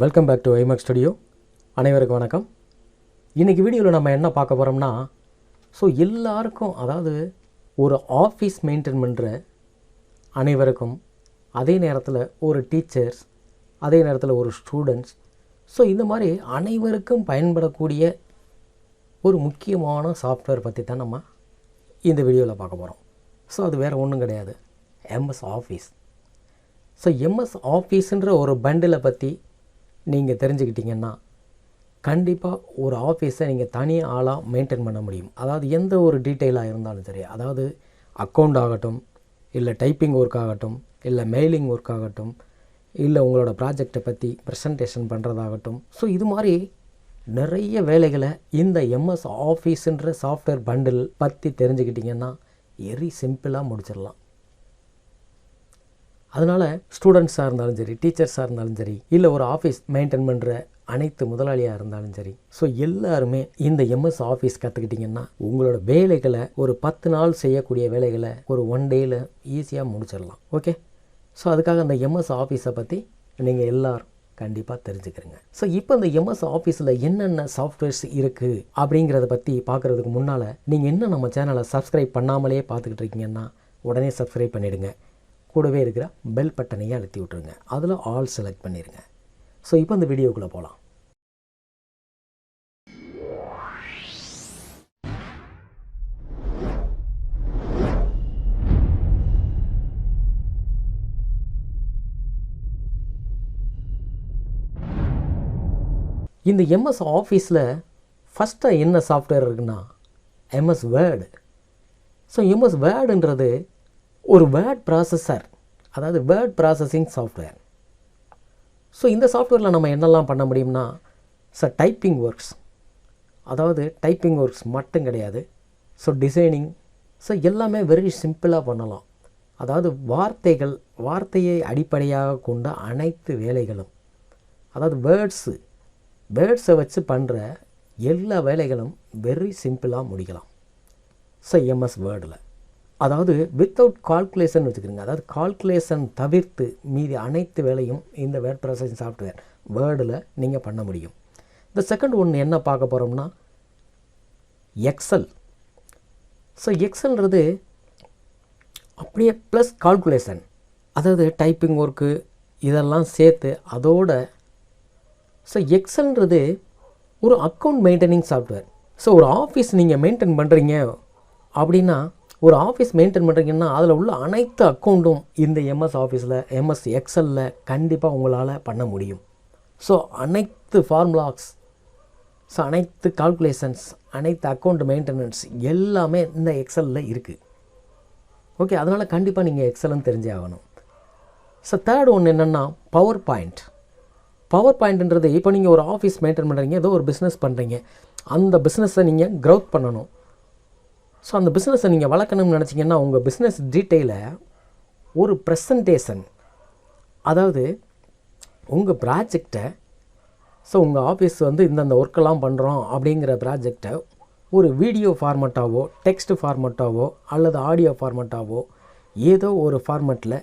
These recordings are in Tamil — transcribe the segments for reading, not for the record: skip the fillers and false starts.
Welcome back to IMAX studio. அனைவருக்கும் வணக்கம். இன்றைக்கி வீடியோவில் நம்ம என்ன பார்க்க போகிறோம்னா, எல்லாருக்கும், அதாவது ஒரு ஆஃபீஸ் மெயின்டைன் பண்ணுற அனைவருக்கும், அதே நேரத்தில் ஒரு டீச்சர்ஸ், அதே நேரத்தில் ஒரு ஸ்டூடெண்ட்ஸ், இந்த மாதிரி அனைவருக்கும் பயன்படக்கூடிய ஒரு முக்கியமான சாஃப்ட்வேர் பற்றி தான் நம்ம இந்த வீடியோவில் பார்க்க போகிறோம். அது வேறு ஒன்றும் கிடையாது, எம்எஸ் ஆஃபீஸ். எம்எஸ் ஆஃபீஸுன்ற ஒரு பண்டிலை பற்றி நீங்கள் தெரிஞ்சுக்கிட்டிங்கன்னா கண்டிப்பாக ஒரு ஆஃபீஸை நீங்கள் தனி ஆளாக மெயின்டைன் பண்ண முடியும். அதாவது எந்த ஒரு டீட்டெயிலாக இருந்தாலும் சரி, அதாவது அக்கௌண்ட் ஆகட்டும், இல்லை டைப்பிங் ஒர்க் ஆகட்டும், இல்லை மெயிலிங் ஒர்க் ஆகட்டும், இல்லை உங்களோட ப்ராஜெக்டை பற்றி ப்ரெசன்டேஷன் பண்ணுறதாகட்டும். இது மாதிரி நிறைய வேலைகளை இந்த எம்எஸ் ஆஃபீஸுன்ற சாஃப்ட்வேர் பண்டில் பற்றி தெரிஞ்சுக்கிட்டிங்கன்னா வெரி சிம்பிளாக முடிச்சிடலாம். அதனால் ஸ்டூடெண்ட்ஸாக இருந்தாலும் சரி, டீச்சர்ஸாக இருந்தாலும் சரி, இல்லை ஒரு ஆஃபீஸ் மெயின்டைன் பண்ணுற அனைத்து முதலாளியாக இருந்தாலும் சரி, எல்லாருமே இந்த எம்எஸ் ஆஃபீஸ் கற்றுக்கிட்டிங்கன்னா உங்களோட வேலைகளை ஒரு 10 நாள் செய்யக்கூடிய வேலைகளை ஒரு 1 டேயில் ஈஸியாக முடிச்சிடலாம். ஓகே, அதுக்காக அந்த எம்எஸ் ஆஃபீஸை பற்றி நீங்கள் எல்லோரும் கண்டிப்பாக தெரிஞ்சுக்கிறீங்க. இப்போ இந்த எம்எஸ் ஆஃபீஸில் என்னென்ன சாஃப்ட்வேர்ஸ் இருக்குது அப்படிங்கிறத பற்றி பார்க்குறதுக்கு முன்னால் நீங்கள் இன்னும் நம்ம சேனலை சப்ஸ்கிரைப் பண்ணாமலே பார்த்துக்கிட்டு இருக்கீங்கன்னா உடனே சப்ஸ்கிரைப் பண்ணிவிடுங்க. கூடவே இருக்கிற பெல் பட்டனையே அழுத்தி விட்ருங்க. அதில் ஆல் செலக்ட் பண்ணிடுங்க. இப்போ இந்த வீடியோக்குள்ளே போகலாம். இந்த எம்எஸ் ஆஃபீஸில் ஃபஸ்ட்டாக என்ன சாஃப்ட்வேர் இருக்குன்னா எம்எஸ் வேர்டு. எம்எஸ் வேர்டுன்றது ஒரு வேர்ட் ப்ராசஸர், அதாவது வேர்ட் ப்ராசஸிங் சாஃப்ட்வேர். இந்த சாஃப்ட்வேரில் நம்ம என்னெல்லாம் பண்ண முடியும்னா, டைப்பிங் ஒர்க்ஸ், அதாவது டைப்பிங் ஒர்க்ஸ் மட்டும் கிடையாது, டிசைனிங், எல்லாமே வெரி சிம்பிளாக பண்ணலாம். அதாவது வார்த்தையை அடிப்படையாக கொண்ட அனைத்து வேலைகளும், அதாவது வேர்ட்ஸை வச்சு பண்ணுற எல்லா வேலைகளும் வெரி சிம்பிளாக முடிக்கலாம் எம்எஸ் வேர்டில். அதாவது வித்தவுட் கால்குலேஷன் வச்சுக்கிறீங்க, அதாவது கால்குலேஷன் தவிர்த்து மீதி அனைத்து வேலையும் இந்த வேர்ட் ப்ராசஸிங் சாஃப்ட்வேர் வேர்டில் நீங்கள் பண்ண முடியும். இந்த செகண்ட் ஒன்று என்ன பார்க்க போகிறோம்னா எக்ஸல். எக்ஸல்ன்றது அப்படியே ப்ளஸ் கால்குலேஷன், அதாவது டைப்பிங் ஒர்க்கு இதெல்லாம் சேர்த்து அதோட. எக்ஸல்ன்றது ஒரு அக்கௌண்ட் மெயின்டைனிங் சாஃப்ட்வேர். ஒரு ஆஃபீஸ் நீங்கள் மெயின்டைன் பண்ணுறீங்க அப்படின்னா, ஒரு ஆஃபீஸ் மெயின்டைன் பண்ணுறீங்கன்னா அதில் உள்ள அனைத்து அக்கௌண்ட்டும் இந்த எம்எஸ் ஆஃபீஸில், எம்எஸ் எக்ஸலில் கண்டிப்பாக உங்களால் பண்ண முடியும். அனைத்து ஃபார்முலாஸ், அனைத்து கால்குலேஷன்ஸ், அனைத்து அக்கௌண்ட் மெயின்டெனன்ஸ் எல்லாமே இந்த எக்ஸலில் இருக்குது. ஓகே, அதனால் கண்டிப்பாக நீங்கள் எக்ஸல்னு தெரிஞ்சே ஆகணும். தேர்ட் ஒன்று என்னென்னா பவர் பாயிண்ட். பவர் பாயிண்ட்ன்றது, இப்போ நீங்கள் ஒரு ஆஃபீஸ் மெயின்டைன் பண்ணுறீங்க, ஏதோ ஒரு பிஸ்னஸ் பண்ணுறீங்க, அந்த பிஸ்னஸை நீங்கள் க்ரோத் பண்ணணும். அந்த பிஸ்னஸை நீங்கள் வளர்க்கணும்னு நினச்சிங்கன்னா உங்கள் பிஸ்னஸ் டீட்டெயிலை ஒரு ப்ரெசன்டேஷன், அதாவது உங்கள் ப்ராஜெக்டை, உங்கள் ஆஃபீஸ் இந்தந்த ஒர்க்கெல்லாம் பண்ணுறோம் அப்படிங்கிற ப்ராஜெக்டை ஒரு வீடியோ ஃபார்மேட்டாவோ, டெக்ஸ்ட் ஃபார்மேட்டாவோ அல்லது ஆடியோ ஃபார்மேட்டாவோ ஏதோ ஒரு ஃபார்மேட்டில்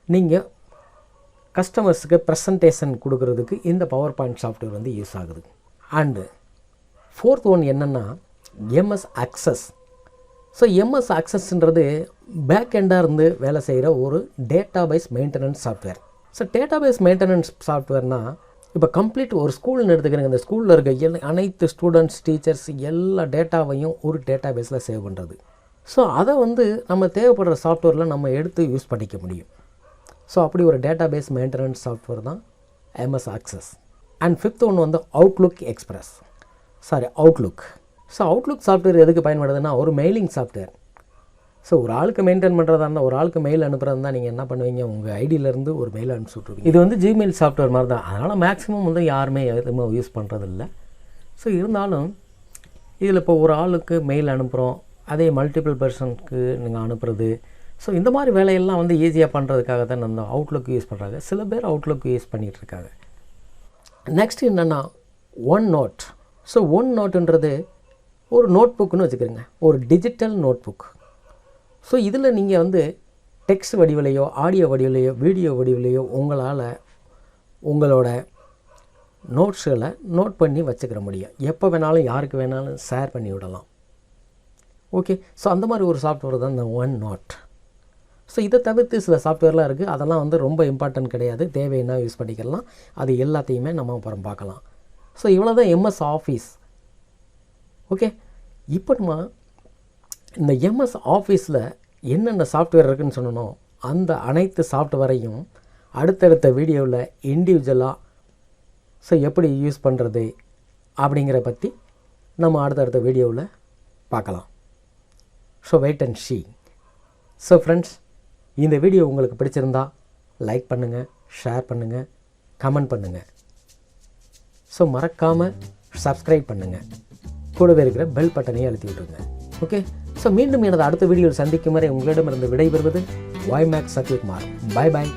நீங்கள் கஸ்டமர்ஸுக்கு ப்ரெசன்டேஷன் கொடுக்கறதுக்கு இந்த பவர் பாயிண்ட் சாஃப்ட்வேர் யூஸ் ஆகுது. அண்டு ஃபோர்த் ஒன் என்னென்னா எம்எஸ் அக்சஸ். எம்எஸ் அக்சஸ்ன்றது பேக் எண்டாக இருந்து வேலை செய்கிற ஒரு database maintenance software. Database maintenance சாஃப்ட்வேர்னால், இப்போ கம்ப்ளீட் ஒரு ஸ்கூல்னு எடுத்துக்கிறேங்க, இந்த ஸ்கூலில் இருக்க அனைத்து ஸ்டூடெண்ட்ஸ், டீச்சர்ஸ் எல்லா டேட்டாவையும் ஒரு டேட்டாபேஸில் சேவ் பண்ணுறது. அதை நம்ம தேவைப்படுற சாஃப்ட்வேரில் நம்ம எடுத்து யூஸ் பண்ணிக்க முடியும். அப்படி ஒரு டேட்டாபேஸ் மெயின்டெனன்ஸ் சாஃப்ட்வேர் தான் எம்எஸ் அக்சஸ். அண்ட் ஃபிஃப்த் ஒன்று Outlook express, Outlook. Outlook software எதுக்கு பயன்படுதுன்னா ஒரு மெயிலிங் சாஃப்ட்வேர். ஒரு ஆளுக்கு மெயின்டைன் பண்ணுறதா இருந்தால், ஒரு ஆளுக்கு மெயில் அனுப்புகிறதா இருந்தால் நீங்கள் என்ன பண்ணுவீங்க, உங்கள் ஐடியிலேருந்து ஒரு மெயில் அனுப்பிச்சுட்ருவீங்க. இது ஜிமெயில் சாஃப்ட்வேர் மாதிரி தான். அதனால் மேக்ஸிமம் யாருமே எதுவுமே யூஸ் பண்ணுறதில்ல. இருந்தாலும் இதில் இப்போ ஒரு ஆளுக்கு மெயில் அனுப்புகிறோம், அதே மல்டிபிள் பர்சனுக்கு நீங்கள் அனுப்புறது. இந்த மாதிரி வேலையெல்லாம் ஈஸியாக பண்ணுறதுக்காக தான் நம்ம அவுட்லுக் யூஸ் பண்ணுறாங்க. சில பேர் அவுட்லுக் யூஸ் பண்ணிகிட்ருக்காங்க. நெக்ஸ்ட் என்னென்னா ஒன் நோட். ஒன் நோட்டுன்றது ஒரு நோட் புக்குன்னு வச்சுக்கிறேங்க, ஒரு டிஜிட்டல் நோட் புக். இதில் நீங்கள் டெக்ஸ்ட் வடிவிலையோ, ஆடியோ வடிவிலையோ, வீடியோ வடிவிலையோ உங்களால் உங்களோட நோட்ஸுகளை நோட் பண்ணி வச்சுக்கிற முடியும். எப்போ வேணாலும் யாருக்கு வேணாலும் ஷேர் பண்ணி விடலாம். ஓகே, ஸோ அந்த மாதிரி ஒரு சாஃப்ட்வேர் தான் இந்த ஒன் நோட். ஸோ இதை தவிர்த்து சில சாஃப்ட்வேர்லாம் இருக்குது, அதெல்லாம் வந்து ரொம்ப இம்பார்ட்டன்ட் கிடையாது, தேவைன்னா யூஸ் பண்ணிக்கலாம். அது எல்லாத்தையுமே நம்ம அப்புறம் பார்க்கலாம். ஸோ இவ்வளோ தான் எம்எஸ் ஆஃபீஸ். ஓகே, இப்போ நம்ம இந்த எம்எஸ் ஆஃபீஸில் என்னென்ன சாஃப்ட்வேர் இருக்குதுன்னு சொன்னோம், அந்த அனைத்து சாஃப்ட்வேரையும் அடுத்தடுத்த வீடியோவில் இண்டிவிஜுவலாக ஸோ எப்படி யூஸ் பண்ணுறது அப்படிங்கிற பற்றி நம்ம அடுத்தடுத்த வீடியோவில் பார்க்கலாம். So wait and see. So friends, இந்த வீடியோ உங்களுக்கு பிடிச்சிருந்தா லைக் பண்ணுங்கள், ஷேர் பண்ணுங்கள், கமெண்ட் பண்ணுங்கள். ஸோ மறக்காமல் சப்ஸ்கிரைப் பண்ணுங்கள், கூடவே இருக்கிற பெல் பட்டனையும் அழுத்தி விட்டுருங்க. ஓகே, ஸோ மீண்டும் எனது அடுத்த வீடியோவில் சந்திக்கும் வரை உங்களிடமிருந்து விடைபெறுவது வாய்மேக்ஸ் சத்யகுமார். பாய் பாய்.